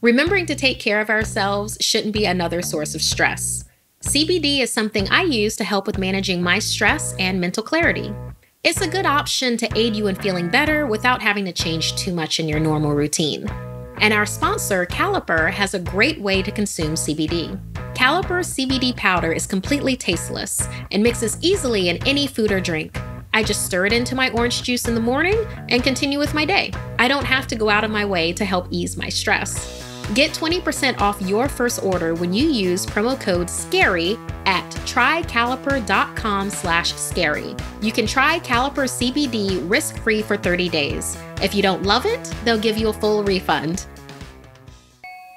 Remembering to take care of ourselves shouldn't be another source of stress. CBD is something I use to help with managing my stress and mental clarity. It's a good option to aid you in feeling better without having to change too much in your normal routine. And our sponsor, Caliper, has a great way to consume CBD. Caliper CBD powder is completely tasteless and mixes easily in any food or drink. I just stir it into my orange juice in the morning and continue with my day. I don't have to go out of my way to help ease my stress. Get 20% off your first order when you use promo code SCARY at trycaliper.com/scary. You can try Caliper CBD risk-free for 30 days. If you don't love it, they'll give you a full refund.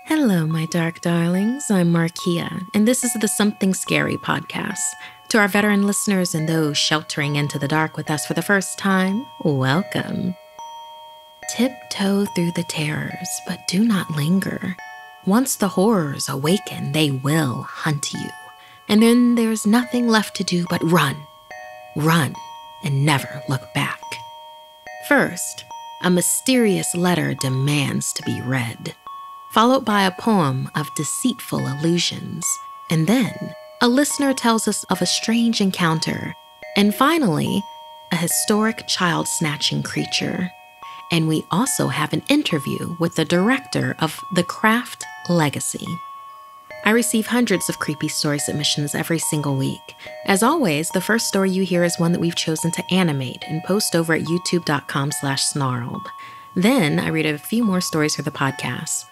Hello, my dark darlings. I'm Markeia, and this is the Something Scary podcast. To our veteran listeners and those sheltering into the dark with us for the first time, welcome. Tiptoe through the terrors, but do not linger. Once the horrors awaken, they will hunt you. And then there's nothing left to do but run. Run, and never look back. First, a mysterious letter demands to be read, followed by a poem of deceitful allusions. And then, a listener tells us of a strange encounter. And finally, a historic child-snatching creature. And we also have an interview with the director of The Craft Legacy. I receive hundreds of creepy story submissions every single week. As always, the first story you hear is one that we've chosen to animate and post over at youtube.com/snarled. Then I read a few more stories for the podcast.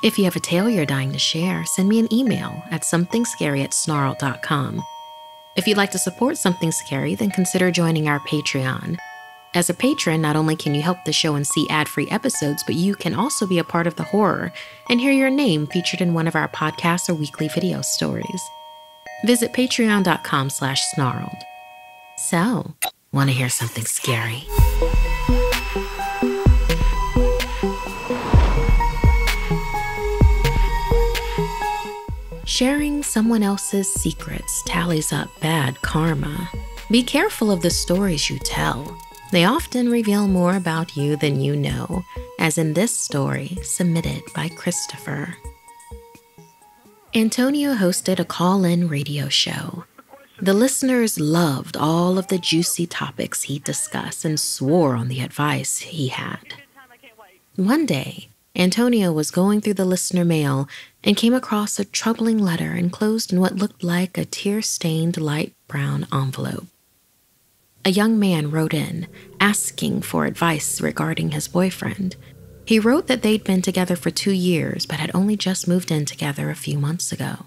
If you have a tale you're dying to share, send me an email at somethingscary@snarled.com. If you'd like to support Something Scary, then consider joining our Patreon. As a patron, not only can you help the show and see ad-free episodes, but you can also be a part of the horror and hear your name featured in one of our podcasts or weekly video stories. Visit patreon.com/snarled. So, want to hear something scary? Sharing someone else's secrets tallies up bad karma. Be careful of the stories you tell. They often reveal more about you than you know, as in this story submitted by Christopher. Antonio hosted a call-in radio show. The listeners loved all of the juicy topics he discussed and swore on the advice he had. One day, Antonio was going through the listener mail and came across a troubling letter enclosed in what looked like a tear-stained light brown envelope. A young man wrote in, asking for advice regarding his boyfriend. He wrote that they'd been together for 2 years, but had only just moved in together a few months ago.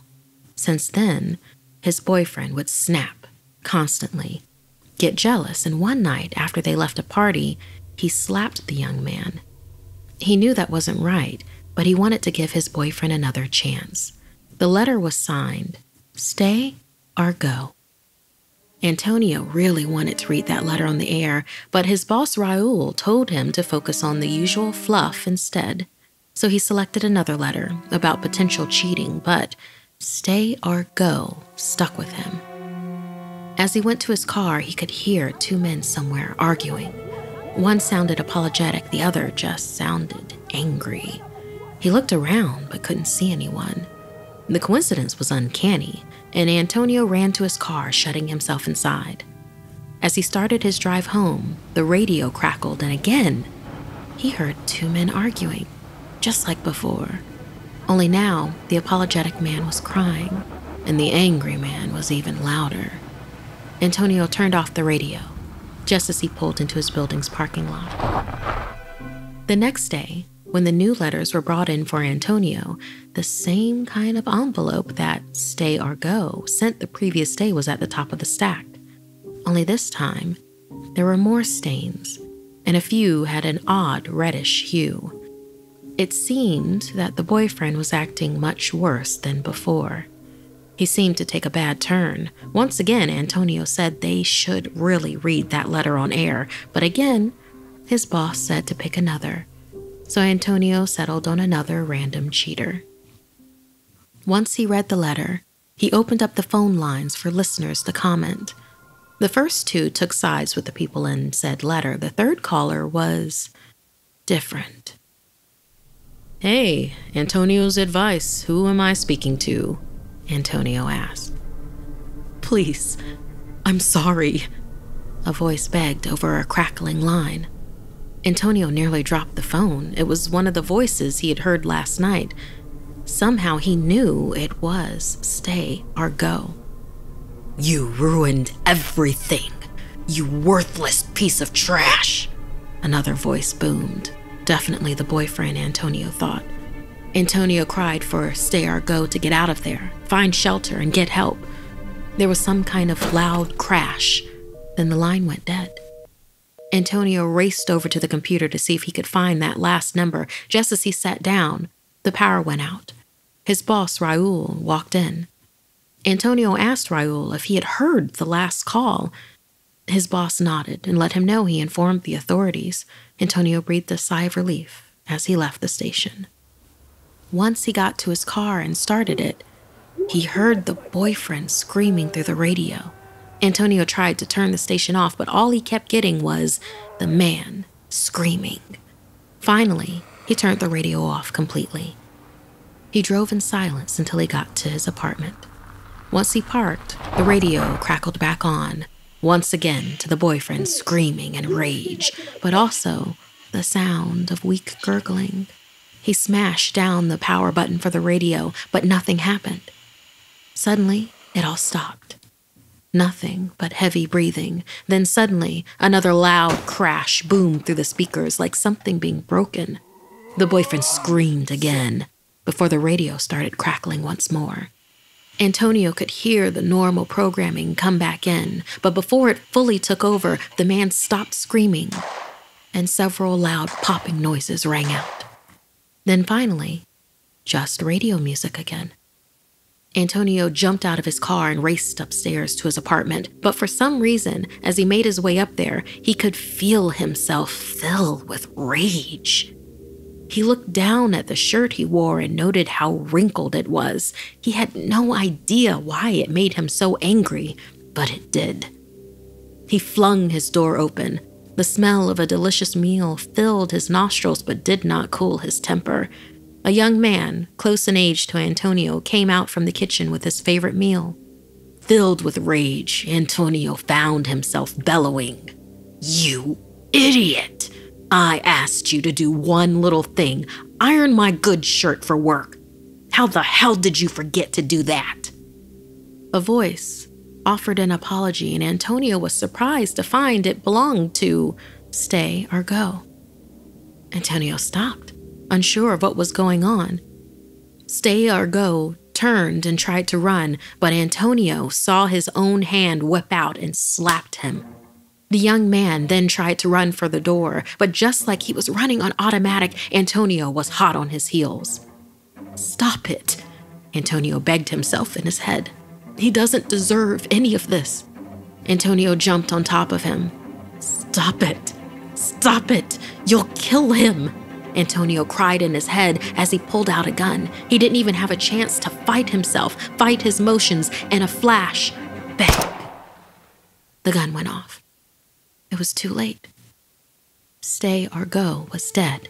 Since then, his boyfriend would snap constantly, get jealous, and one night after they left a party, he slapped the young man. He knew that wasn't right, but he wanted to give his boyfriend another chance. The letter was signed, "Stay or Go." Antonio really wanted to read that letter on the air, but his boss Raul told him to focus on the usual fluff instead. So he selected another letter about potential cheating, but "Stay or Go" stuck with him. As he went to his car, he could hear 2 men somewhere arguing. One sounded apologetic, the other just sounded angry. He looked around but couldn't see anyone. The coincidence was uncanny, and Antonio ran to his car, shutting himself inside. As he started his drive home, the radio crackled, and again, he heard 2 men arguing, just like before. Only now, the apologetic man was crying, and the angry man was even louder. Antonio turned off the radio, just as he pulled into his building's parking lot. The next day, when the new letters were brought in for Antonio, the same kind of envelope that "Stay or Go" sent the previous day was at the top of the stack. Only this time, there were more stains, and a few had an odd reddish hue. It seemed that the boyfriend was acting much worse than before. He seemed to take a bad turn. Once again, Antonio said they should really read that letter on air, but again, his boss said to pick another. So Antonio settled on another random cheater. Once he read the letter, he opened up the phone lines for listeners to comment. The first 2 took sides with the people in said letter. The third caller was different. "Hey, Antonio's advice. Who am I speaking to?" Antonio asked. "Please, I'm sorry," a voice begged over a crackling line. Antonio nearly dropped the phone. It was one of the voices he had heard last night. Somehow he knew it was stay or go. "You ruined everything, you worthless piece of trash," another voice boomed. Definitely the boyfriend, Antonio thought. Antonio cried for stay or go to get out of there, find shelter, and get help. There was some kind of loud crash. Then the line went dead. Antonio raced over to the computer to see if he could find that last number. Just as he sat down, the power went out. His boss, Raul, walked in. Antonio asked Raul if he had heard the last call. His boss nodded and let him know he informed the authorities. Antonio breathed a sigh of relief as he left the station. Once he got to his car and started it, he heard the boyfriend screaming through the radio. Antonio tried to turn the station off, but all he kept getting was the man screaming. Finally, he turned the radio off completely. He drove in silence until he got to his apartment. Once he parked, the radio crackled back on, once again to the boyfriend screaming in rage, but also the sound of weak gurgling. He smashed down the power button for the radio, but nothing happened. Suddenly, it all stopped. Nothing but heavy breathing. Then suddenly, another loud crash boomed through the speakers like something being broken. The boyfriend screamed again before the radio started crackling once more. Antonio could hear the normal programming come back in, but before it fully took over, the man stopped screaming, and several loud popping noises rang out. Then finally, just radio music again. Antonio jumped out of his car and raced upstairs to his apartment, but for some reason, as he made his way up there, he could feel himself fill with rage. He looked down at the shirt he wore and noted how wrinkled it was. He had no idea why it made him so angry, but it did. He flung his door open. The smell of a delicious meal filled his nostrils but did not cool his temper. A young man, close in age to Antonio, came out from the kitchen with his favorite meal. Filled with rage, Antonio found himself bellowing, "You idiot! I asked you to do one little thing, iron my good shirt for work. How the hell did you forget to do that?" A voice offered an apology, and Antonio was surprised to find it belonged to stay or go. Antonio stopped, unsure of what was going on. Stay or go turned and tried to run, but Antonio saw his own hand whip out and slapped him. The young man then tried to run for the door, but just like he was running on automatic, Antonio was hot on his heels. "Stop it," Antonio begged himself in his head. "He doesn't deserve any of this." Antonio jumped on top of him. "Stop it! Stop it! You'll kill him!" Antonio cried in his head as he pulled out a gun. He didn't even have a chance to fight himself, fight his motions. In a flash, bang! The gun went off. It was too late. Stay or go was dead.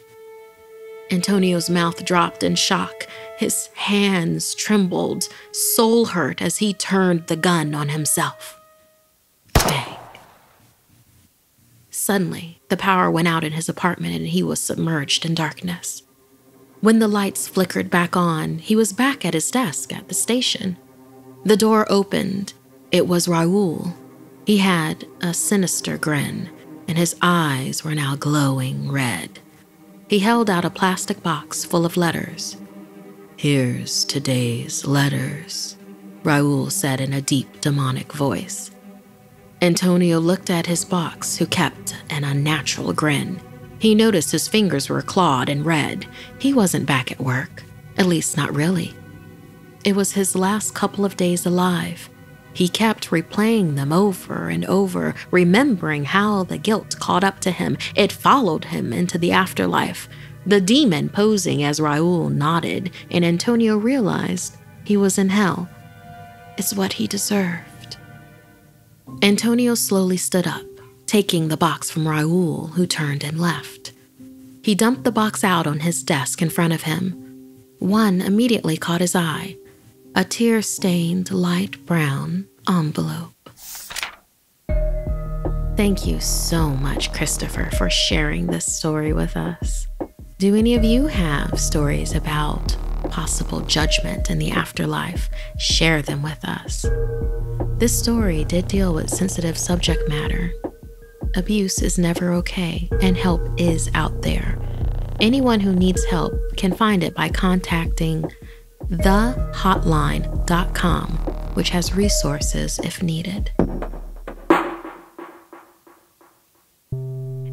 Antonio's mouth dropped in shock. His hands trembled, soul hurt as he turned the gun on himself. Bang. Suddenly, the power went out in his apartment and he was submerged in darkness. When the lights flickered back on, he was back at his desk at the station. The door opened. It was Raul. He had a sinister grin, and his eyes were now glowing red. He held out a plastic box full of letters. "Here's today's letters," Raul said in a deep, demonic voice. Antonio looked at his box, who kept an unnatural grin. He noticed his fingers were clawed and red. He wasn't back at work, at least not really. It was his last couple of days alive. He kept replaying them over and over, remembering how the guilt caught up to him. It followed him into the afterlife, the demon posing as Raul nodded, and Antonio realized he was in hell. It's what he deserved. Antonio slowly stood up, taking the box from Raul, who turned and left. He dumped the box out on his desk in front of him. One immediately caught his eye, a tear-stained light brown envelope. Thank you so much, Christopher, for sharing this story with us. Do any of you have stories about possible judgment in the afterlife? Share them with us. This story did deal with sensitive subject matter. Abuse is never okay, and help is out there. Anyone who needs help can find it by contacting thehotline.com, which has resources if needed.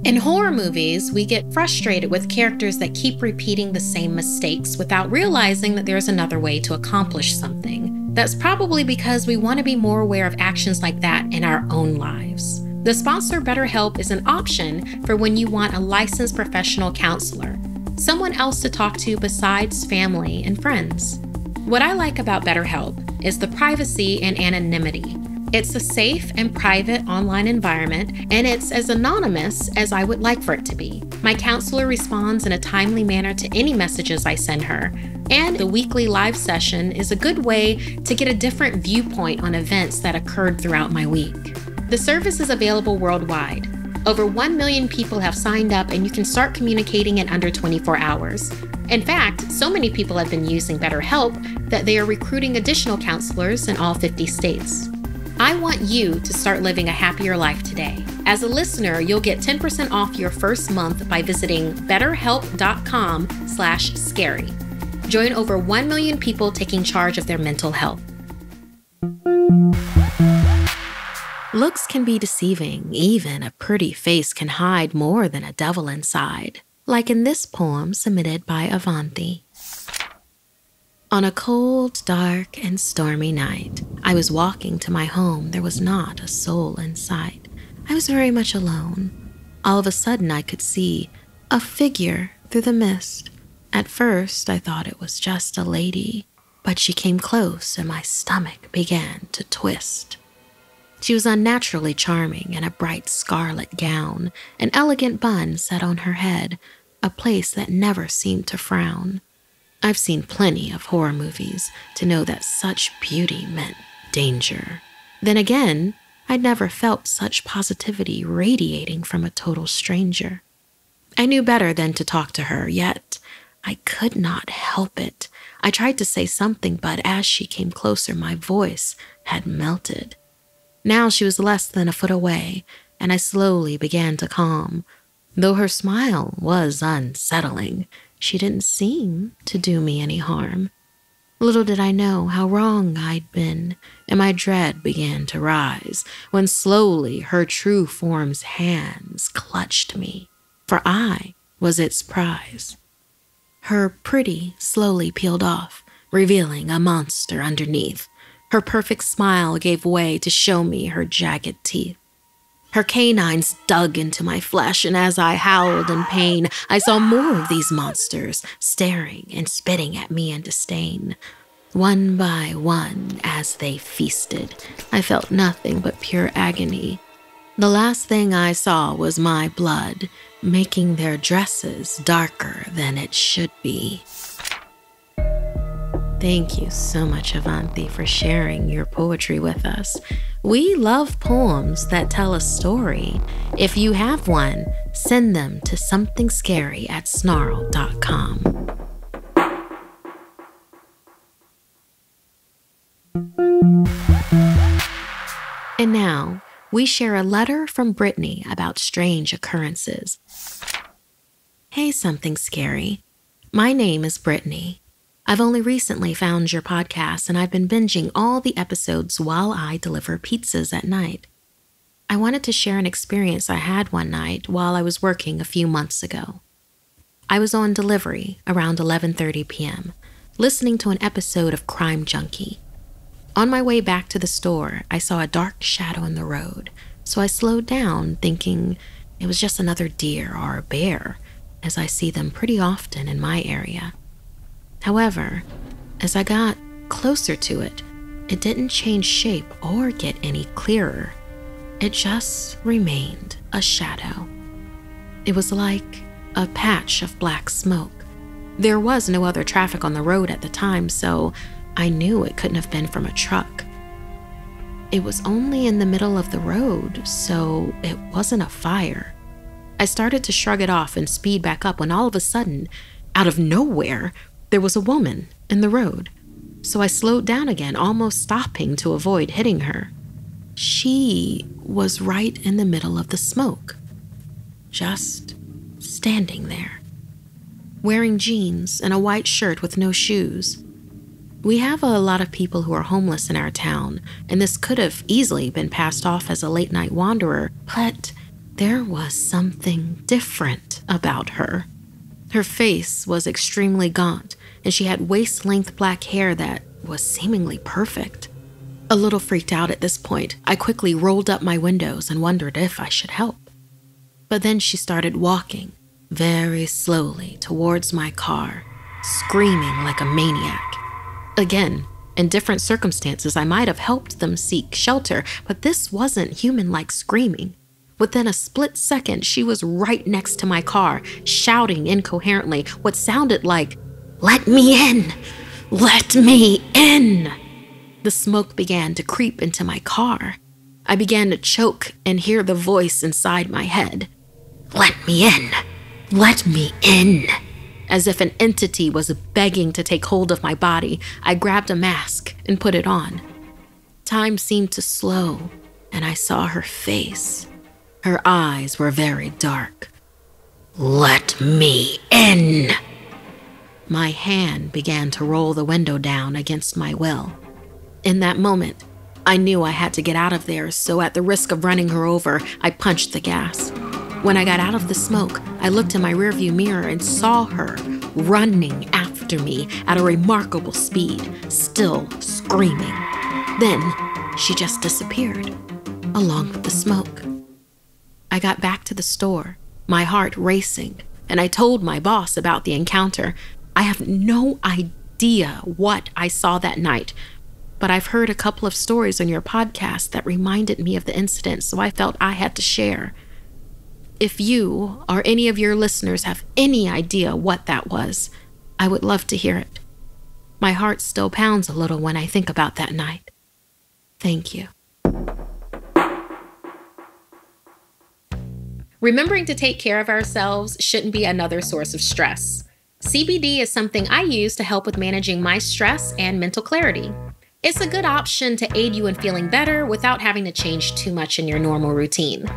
In horror movies, we get frustrated with characters that keep repeating the same mistakes without realizing that there's another way to accomplish something. That's probably because we want to be more aware of actions like that in our own lives. The sponsor BetterHelp is an option for when you want a licensed professional counselor, someone else to talk to besides family and friends. What I like about BetterHelp is the privacy and anonymity. It's a safe and private online environment, and it's as anonymous as I would like for it to be. My counselor responds in a timely manner to any messages I send her, and the weekly live session is a good way to get a different viewpoint on events that occurred throughout my week. The service is available worldwide. Over 1 million people have signed up, and you can start communicating in under 24 hours. In fact, so many people have been using BetterHelp that they are recruiting additional counselors in all 50 states. I want you to start living a happier life today. As a listener, you'll get 10% off your first month by visiting betterhelp.com/scary. Join over 1 million people taking charge of their mental health. Looks can be deceiving. Even a pretty face can hide more than a devil inside, like in this poem submitted by Avanthi. On a cold, dark, and stormy night, I was walking to my home. There was not a soul in sight. I was very much alone. All of a sudden, I could see a figure through the mist. At first, I thought it was just a lady, but she came close and my stomach began to twist. She was unnaturally charming in a bright scarlet gown, an elegant bun set on her head, a place that never seemed to frown. I've seen plenty of horror movies to know that such beauty meant danger. Then again, I'd never felt such positivity radiating from a total stranger. I knew better than to talk to her, yet I could not help it. I tried to say something, but as she came closer, my voice had melted. Now she was less than a foot away, and I slowly began to calm. Though her smile was unsettling, she didn't seem to do me any harm. Little did I know how wrong I'd been, and my dread began to rise when slowly her true form's hands clutched me, for I was its prize. Her pretty slowly peeled off, revealing a monster underneath. Her perfect smile gave way to show me her jagged teeth. Her canines dug into my flesh, and as I howled in pain, I saw more of these monsters staring and spitting at me in disdain. One by one, as they feasted, I felt nothing but pure agony. The last thing I saw was my blood, making their dresses darker than it should be. Thank you so much, Avanthi, for sharing your poetry with us. We love poems that tell a story. If you have one, send them to SomethingScary@snarled.com. And now, we share a letter from Brittany about strange occurrences. Hey, Something Scary. My name is Brittany. I've only recently found your podcast, and I've been binging all the episodes while I deliver pizzas at night. I wanted to share an experience I had one night while I was working a few months ago. I was on delivery around 11:30 p.m., listening to an episode of Crime Junkie. On my way back to the store, I saw a dark shadow in the road, so I slowed down, thinking it was just another deer or a bear, as I see them pretty often in my area. However, as I got closer to it, it didn't change shape or get any clearer. It just remained a shadow. It was like a patch of black smoke. There was no other traffic on the road at the time, so I knew it couldn't have been from a truck. It was only in the middle of the road, so it wasn't a fire. I started to shrug it off and speed back up when all of a sudden, out of nowhere, there was a woman in the road. So I slowed down again, almost stopping to avoid hitting her. She was right in the middle of the smoke, just standing there, wearing jeans and a white shirt with no shoes. We have a lot of people who are homeless in our town, and this could have easily been passed off as a late-night wanderer, but there was something different about her. Her face was extremely gaunt, and she had waist-length black hair that was seemingly perfect. A little freaked out at this point, I quickly rolled up my windows and wondered if I should help. But then she started walking very slowly towards my car, screaming like a maniac. Again, in different circumstances, I might have helped them seek shelter, but this wasn't human-like screaming. Within a split second, she was right next to my car, shouting incoherently what sounded like, "Let me in! Let me in!" The smoke began to creep into my car. I began to choke and hear the voice inside my head. "Let me in! Let me in!" As if an entity was begging to take hold of my body, I grabbed a mask and put it on. Time seemed to slow, and I saw her face. Her eyes were very dark. "Let me in!" My hand began to roll the window down against my will. In that moment, I knew I had to get out of there, so at the risk of running her over, I punched the gas. When I got out of the smoke, I looked in my rearview mirror and saw her running after me at a remarkable speed, still screaming. Then she just disappeared, along with the smoke. I got back to the store, my heart racing, and I told my boss about the encounter. I have no idea what I saw that night, but I've heard a couple of stories on your podcast that reminded me of the incident, so I felt I had to share. If you or any of your listeners have any idea what that was, I would love to hear it. My heart still pounds a little when I think about that night. Thank you. Remembering to take care of ourselves shouldn't be another source of stress. CBD is something I use to help with managing my stress and mental clarity. It's a good option to aid you in feeling better without having to change too much in your normal routine.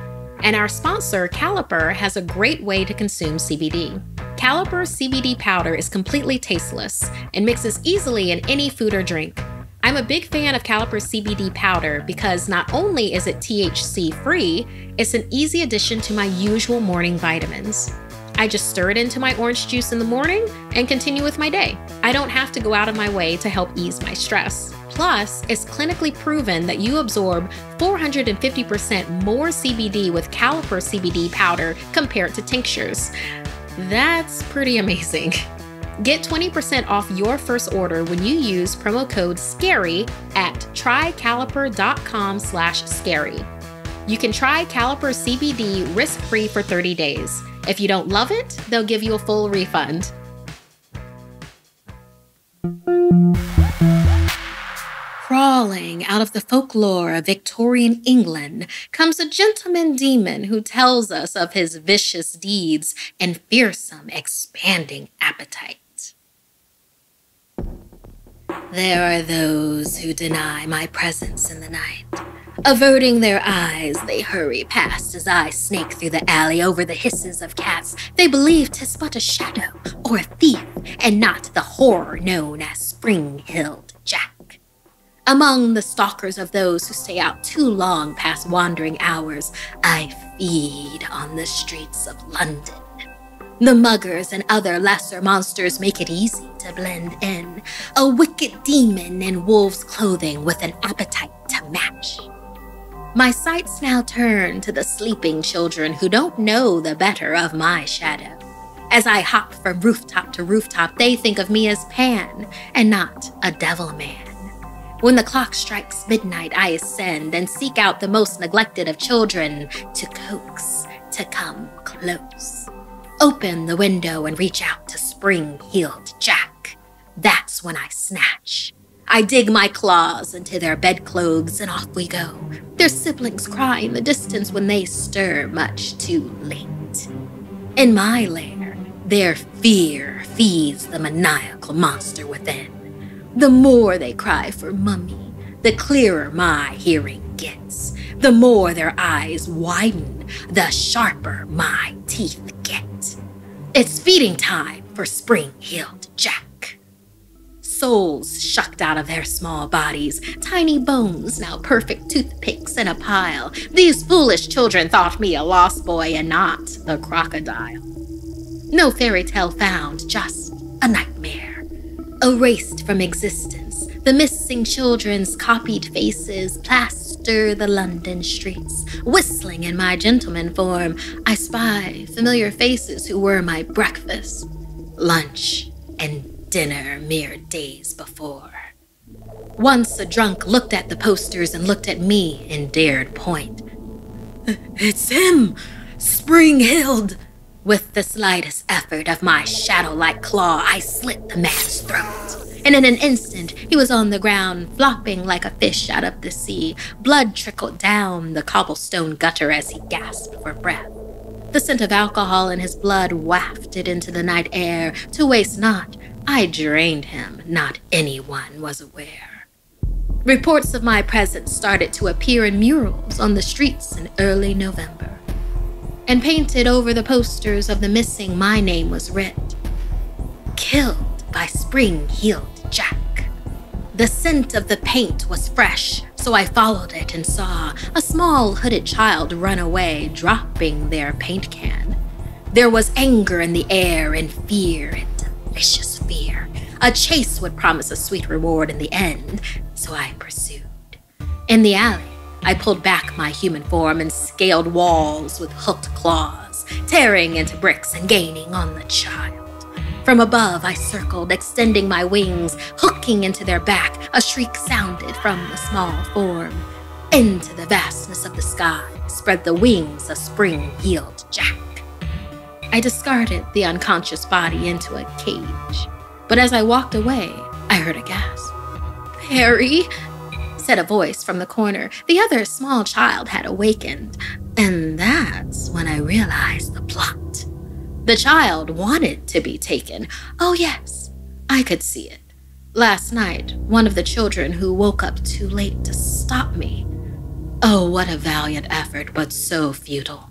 And our sponsor, Caliper, has a great way to consume CBD. Caliper CBD powder is completely tasteless and mixes easily in any food or drink. I'm a big fan of Caliper CBD powder because not only is it THC-free, it's an easy addition to my usual morning vitamins. I just stir it into my orange juice in the morning and continue with my day. I don't have to go out of my way to help ease my stress. Plus, it's clinically proven that you absorb 450% more CBD with Caliper CBD powder compared to tinctures. That's pretty amazing. Get 20% off your first order when you use promo code SCARY at trycaliper.com/scary. You can try Caliper CBD risk-free for 30 days. If you don't love it, they'll give you a full refund. Crawling out of the folklore of Victorian England comes a gentleman demon who tells us of his vicious deeds and fearsome, expanding appetite. There are those who deny my presence in the night. Averting their eyes, they hurry past as I snake through the alley over the hisses of cats. They believe 'tis but a shadow or a thief, and not the horror known as Spring-Hilled Jack. Among the stalkers of those who stay out too long past wandering hours, I feed on the streets of London. The muggers and other lesser monsters make it easy to blend in. A wicked demon in wolf's clothing with an appetite to match. My sights now turn to the sleeping children who don't know the better of my shadow. As I hop from rooftop to rooftop, they think of me as Pan and not a devil man. When the clock strikes midnight, I ascend and seek out the most neglected of children to coax to come close. Open the window and reach out to spring-heeled Jack. That's when I snatch. I dig my claws into their bedclothes and off we go. Their siblings cry in the distance when they stir much too late. In my lair, their fear feeds the maniacal monster within. The more they cry for mummy, the clearer my hearing gets. The more their eyes widen, the sharper my teeth get. It's feeding time for spring-heeled Jack. Souls shucked out of their small bodies, tiny bones now perfect toothpicks in a pile. These foolish children thought me a lost boy and not the crocodile. No fairy tale found, just a nightmare. Erased from existence, the missing children's copied faces plaster the London streets. Whistling in my gentleman form, I spy familiar faces who were my breakfast, lunch, and dinner mere days before. Once a drunk looked at the posters and looked at me and dared point. "It's him! Spring-heeled!" With the slightest effort of my shadow-like claw, I slit the man's throat. And in an instant, he was on the ground, flopping like a fish out of the sea. Blood trickled down the cobblestone gutter as he gasped for breath. The scent of alcohol in his blood wafted into the night air. To waste not, I drained him, not anyone was aware. Reports of my presence started to appear in murals on the streets in early November. And painted over the posters of the missing, my name was writ. Killed by spring-heeled Jack. The scent of the paint was fresh, so I followed it and saw a small hooded child run away, dropping their paint can. There was anger in the air and fear and delicious fear. A chase would promise a sweet reward in the end, so I pursued. In the alley, I pulled back my human form and scaled walls with hooked claws, tearing into bricks and gaining on the child. From above, I circled, extending my wings, hooking into their back. A shriek sounded from the small form. Into the vastness of the sky spread the wings of spring-heeled Jack. I discarded the unconscious body into a cage. But as I walked away, I heard a gasp. "Perry," said a voice from the corner. The other small child had awakened. And that's when I realized the plot. The child wanted to be taken. Oh yes, I could see it. Last night, one of the children who woke up too late to stop me. Oh, what a valiant effort, but so futile.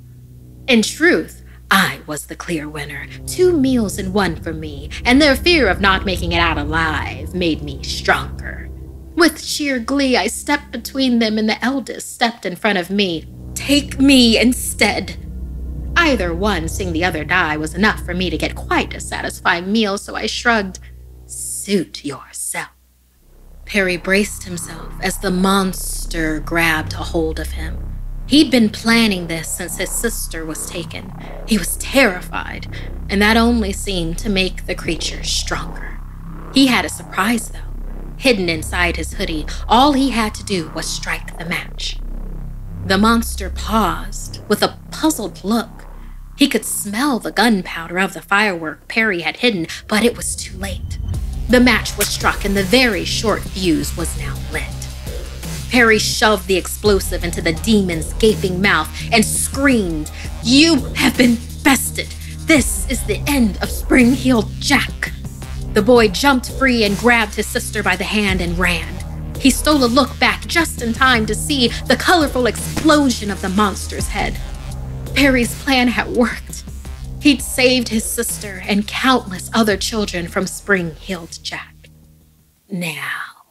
In truth, I was the clear winner. 2 meals in one for me, and their fear of not making it out alive made me stronger. With sheer glee, I stepped between them and the eldest stepped in front of me. Take me instead. Either one seeing the other die was enough for me to get quite a satisfying meal, so I shrugged. Suit yourself. Perry braced himself as the monster grabbed a hold of him. He'd been planning this since his sister was taken. He was terrified, and that only seemed to make the creature stronger. He had a surprise, though. Hidden inside his hoodie, all he had to do was strike the match. The monster paused with a puzzled look. He could smell the gunpowder of the firework Perry had hidden, but it was too late. The match was struck and the very short fuse was now lit. Perry shoved the explosive into the demon's gaping mouth and screamed, "You have been bested! This is the end of spring-heeled Jack!" The boy jumped free and grabbed his sister by the hand and ran. He stole a look back just in time to see the colorful explosion of the monster's head. Perry's plan had worked. He'd saved his sister and countless other children from spring-heeled Jack. Now,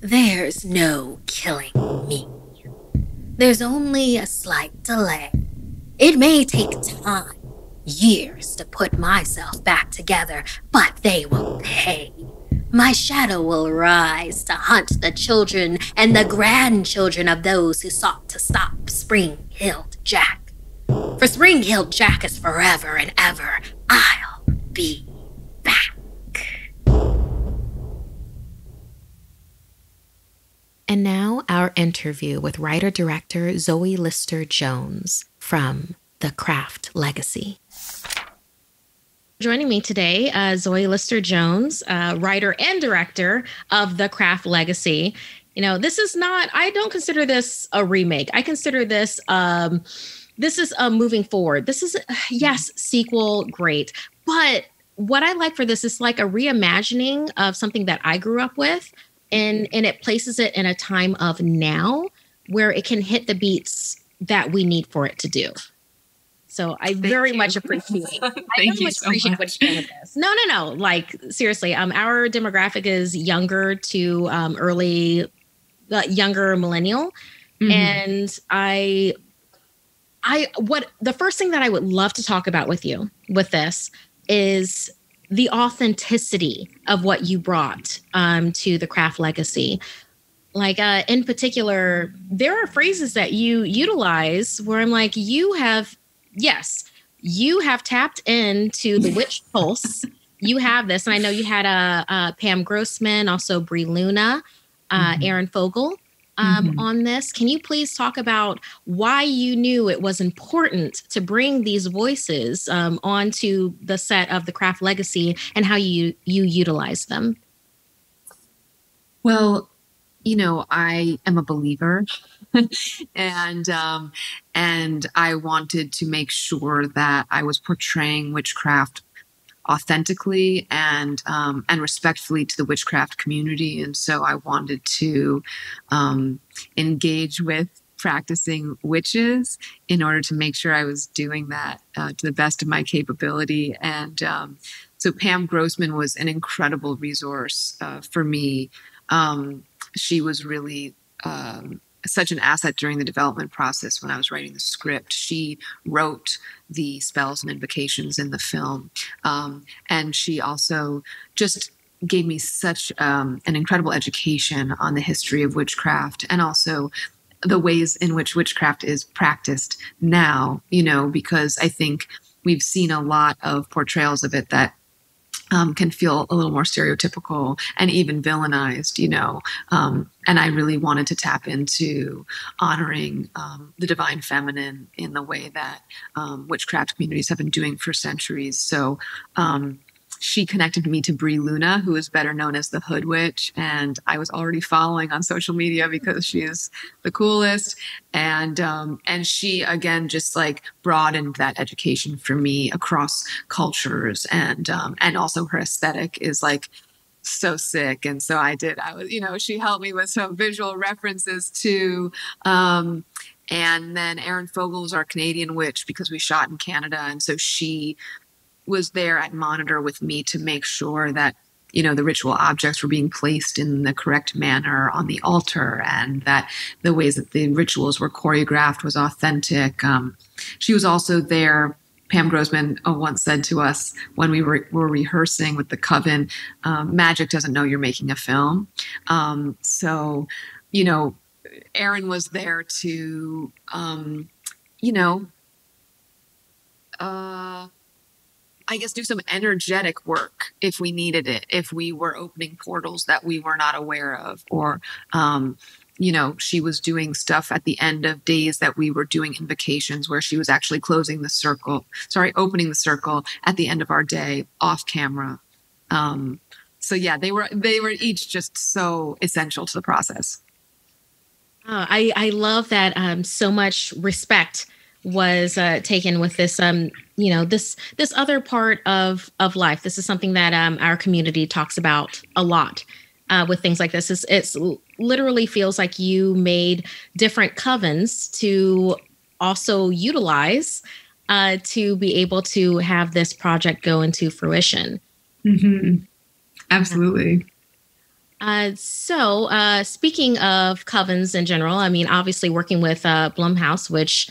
there's no killing me. There's only a slight delay. It may take time, years to put myself back together, but they will pay. My shadow will rise to hunt the children and the grandchildren of those who sought to stop spring-heeled Jack. For spring-heeled Jack is forever and ever. I'll be back. And now our interview with writer-director Zoe Lister-Jones from The Craft Legacy. Joining me today, Zoe Lister-Jones, writer and director of The Craft Legacy. This is not, I don't consider this a remake. I consider this is a moving forward. This is, yes, sequel, great. But what I like for this is like a reimagining of something that I grew up with. And it places it in a time of now where it can hit the beats that we need for it to do. So I very much appreciate. Thank you so much. What you're doing with this. No. Like seriously, our demographic is younger to younger millennial, and what the first thing that I would love to talk about with you with this is the authenticity of what you brought to the Craft Legacy. Like in particular, there are phrases that you utilize where I'm like, you have tapped into the witch pulse. You have this. And I know you had Pam Grossman, also Brie Luna, Aaron Fogel on this. Can you please talk about why you knew it was important to bring these voices onto the set of the Craft Legacy and how you utilize them? Well, I am a believer and I wanted to make sure that I was portraying witchcraft authentically and respectfully to the witchcraft community. And so I wanted to engage with practicing witches in order to make sure I was doing that to the best of my capability. And so Pam Grossman was an incredible resource for me. She was really such an asset during the development process when I was writing the script. She wrote the spells and invocations in the film. And she also just gave me such an incredible education on the history of witchcraft and also the ways in which witchcraft is practiced now, because I think we've seen a lot of portrayals of it that can feel a little more stereotypical and even villainized, and I really wanted to tap into honoring the divine feminine in the way that witchcraft communities have been doing for centuries. So she connected me to Brie Luna, who is better known as the Hood Witch, and I was already following on social media because she is the coolest. And she again just like broadened that education for me across cultures, and also her aesthetic is like so sick. And so I was, she helped me with some visual references too. And then Aaron Fogel was our Canadian witch because we shot in Canada, and so she was there at Monitor with me to make sure that, the ritual objects were being placed in the correct manner on the altar and that the ways that the rituals were choreographed was authentic. She was also there. Pam Grossman once said to us when we were rehearsing with the coven, magic doesn't know you're making a film. So, Aaron was there to, I guess do some energetic work if we needed it, if we were opening portals that we were not aware of, or, she was doing stuff at the end of days that we were doing invocations where she was actually opening the circle at the end of our day off camera. So yeah, they were each just so essential to the process. I love that so much respect was taken with this, this other part of life. This is something that our community talks about a lot with things like this. It's literally feels like you made different covens to also utilize to be able to have this project go into fruition. Mm-hmm. Absolutely. So speaking of covens in general, I mean, obviously working with Blumhouse, which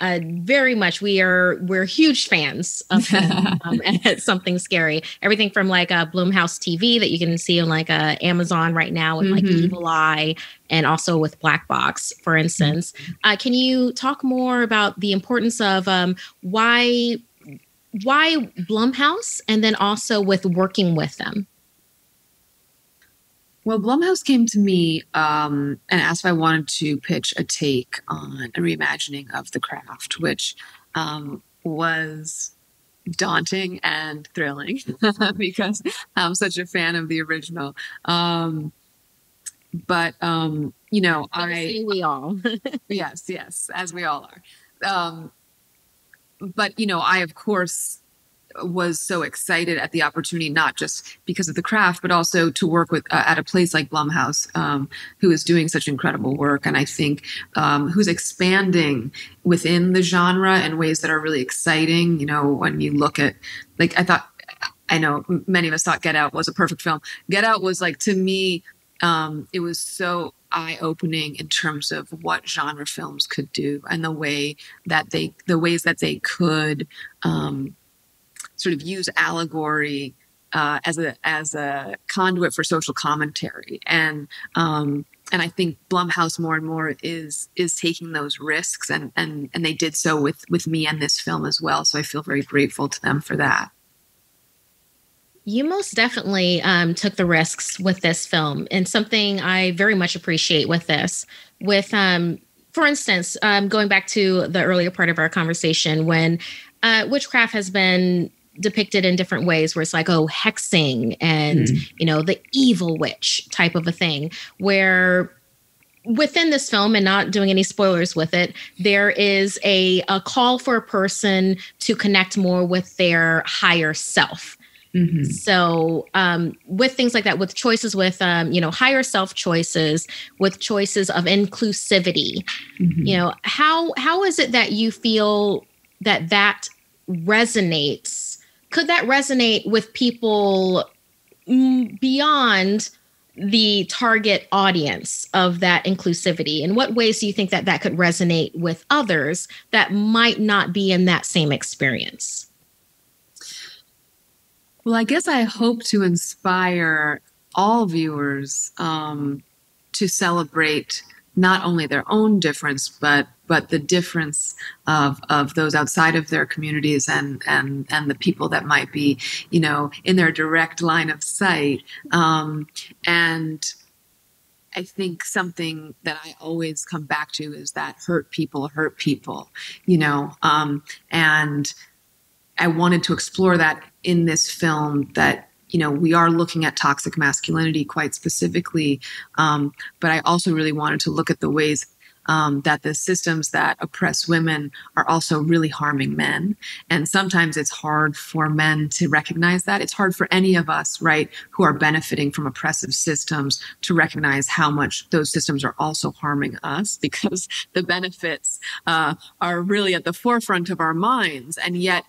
very much we're huge fans of at Something Scary. Everything from like Blumhouse TV that you can see on like Amazon right now with like Evil Eye and also with Black Box, for instance. Can you talk more about the importance of why Blumhouse and then also with working with them? Well, Blumhouse came to me and asked if I wanted to pitch a take on a reimagining of The Craft, which was daunting and thrilling because I'm such a fan of the original. But We all. yes, as we all are. But I of course was so excited at the opportunity, not just because of the craft, but also to work with at a place like Blumhouse, who is doing such incredible work, and I think who's expanding within the genre in ways that are really exciting. When you look at, like, I know many of us thought Get Out was a perfect film. Get Out was, like, to me, it was so eye-opening in terms of what genre films could do and the ways that they could sort of use allegory as a conduit for social commentary, and I think Blumhouse more and more is taking those risks, and they did so with me and this film as well. So I feel very grateful to them for that. You most definitely took the risks with this film, and something I very much appreciate with this. With, for instance, going back to the earlier part of our conversation, when witchcraft has been depicted in different ways, where it's like, oh, hexing and, the evil witch type of a thing, where within this film, and not doing any spoilers with it, there is a call for a person to connect more with their higher self. Mm-hmm. So with things like that, with choices with, higher self choices, with choices of inclusivity, how is it that you feel that resonates? Could that resonate with people beyond the target audience of that inclusivity? In what ways do you think that could resonate with others that might not be in that same experience? Well, I guess I hope to inspire all viewers to celebrate not only their own difference, but the difference of those outside of their communities and the people that might be, in their direct line of sight. And I think something that I always come back to is that hurt people, and I wanted to explore that in this film, that, we are looking at toxic masculinity quite specifically. But I also really wanted to look at the ways that the systems that oppress women are also really harming men. And sometimes it's hard for men to recognize that. It's hard for any of us, right, who are benefiting from oppressive systems to recognize how much those systems are also harming us, because the benefits are really at the forefront of our minds. And yet,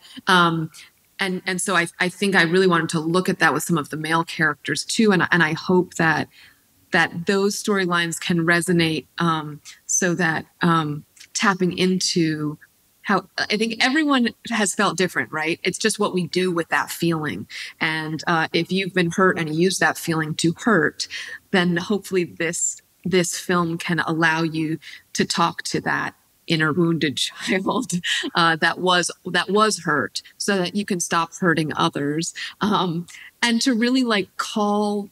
and so I think I really wanted to look at that with some of the male characters too. And I hope that those storylines can resonate, so that tapping into how I think everyone has felt different, right? It's just what we do with that feeling. And if you've been hurt and you use that feeling to hurt, then hopefully this film can allow you to talk to that inner wounded child that was hurt, so that you can stop hurting others, and to really, like, call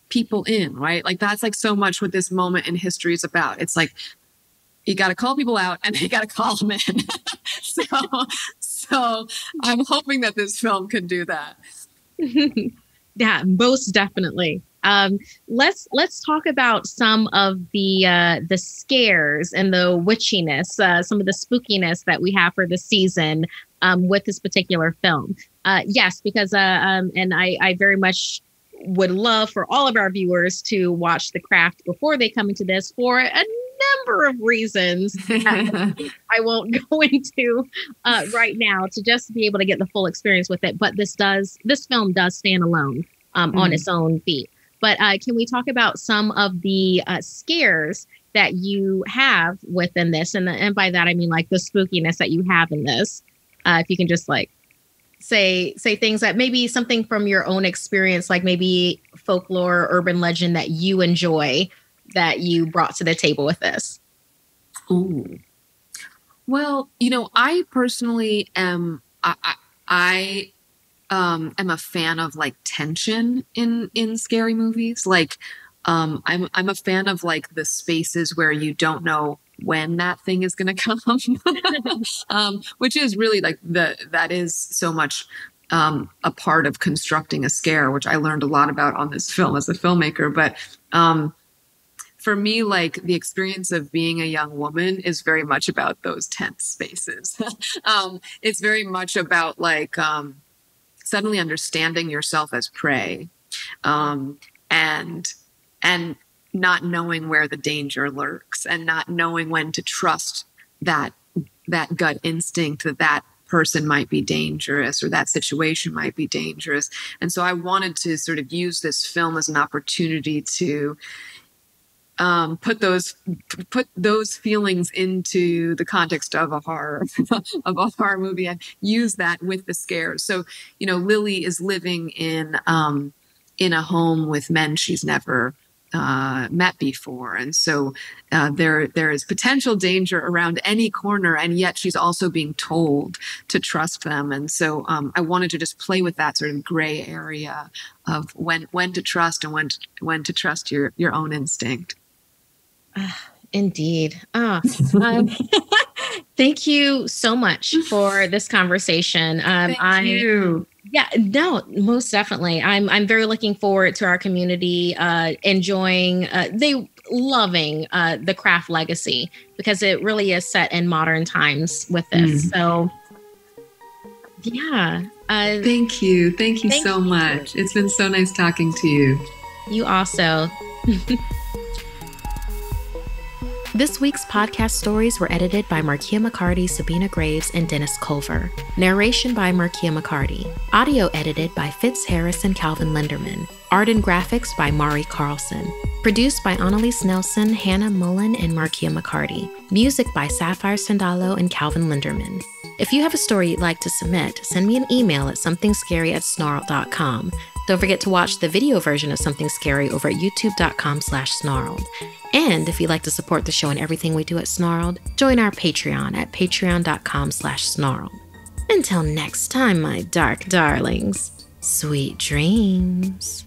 people in, right? Like, that's like so much what this moment in history is about. It's like, you got to call people out and you got to call them in. so I'm hoping that this film can do that. Yeah, most definitely. Let's talk about some of the scares and the witchiness, some of the spookiness that we have for the season with this particular film. Yes, because and I very much would love for all of our viewers to watch The Craft before they come into this, for a number of reasons that I won't go into right now, to just be able to get the full experience with it. But this film does stand alone on its own feet. But can we talk about some of the scares that you have within this? And by that, I mean, like, the spookiness that you have in this. If you can just, like, say things that maybe something from your own experience, like maybe folklore or urban legend that you enjoy, that you brought to the table with this. Ooh. Well, I personally am, I am a fan of, like, tension in scary movies. Like, I'm a fan of, like, the spaces where you don't know when that thing is going to come, which is really like that is so much a part of constructing a scare, which I learned a lot about on this film as a filmmaker. But for me, like the experience of being a young woman is very much about those tense spaces. It's very much about like suddenly understanding yourself as prey, and not knowing where the danger lurks, and not knowing when to trust that gut instinct that person might be dangerous or that situation might be dangerous. And so I wanted to sort of use this film as an opportunity to put those feelings into the context of a horror movie and use that with the scares. So, Lily is living in a home with men she's never met before, and so there is potential danger around any corner, and yet she's also being told to trust them. And so I wanted to just play with that sort of gray area of when to trust and when to trust your own instinct. Indeed. Thank you so much for this conversation. Thank you. Yeah, no, most definitely. I'm very looking forward to our community enjoying, loving the craft legacy, because it really is set in modern times with this. So, yeah. Thank you. Thank you so much. It's been so nice talking to you. You also. This week's podcast stories were edited by Markeia McCarty, Sabina Graves, and Dennis Culver. Narration by Markeia McCarty. Audio edited by Fitz Harris and Calvin Linderman. Art and graphics by Mari Carlson. Produced by Annalise Nelson, Hannah Mullen, and Markeia McCarty. Music by Sapphire Sandalo and Calvin Linderman. If you have a story you'd like to submit, send me an email at somethingscary@snarled.com. Don't forget to watch the video version of Something Scary over at youtube.com/snarled. And if you'd like to support the show and everything we do at Snarled, join our Patreon at patreon.com/snarled. Until next time, my dark darlings, sweet dreams.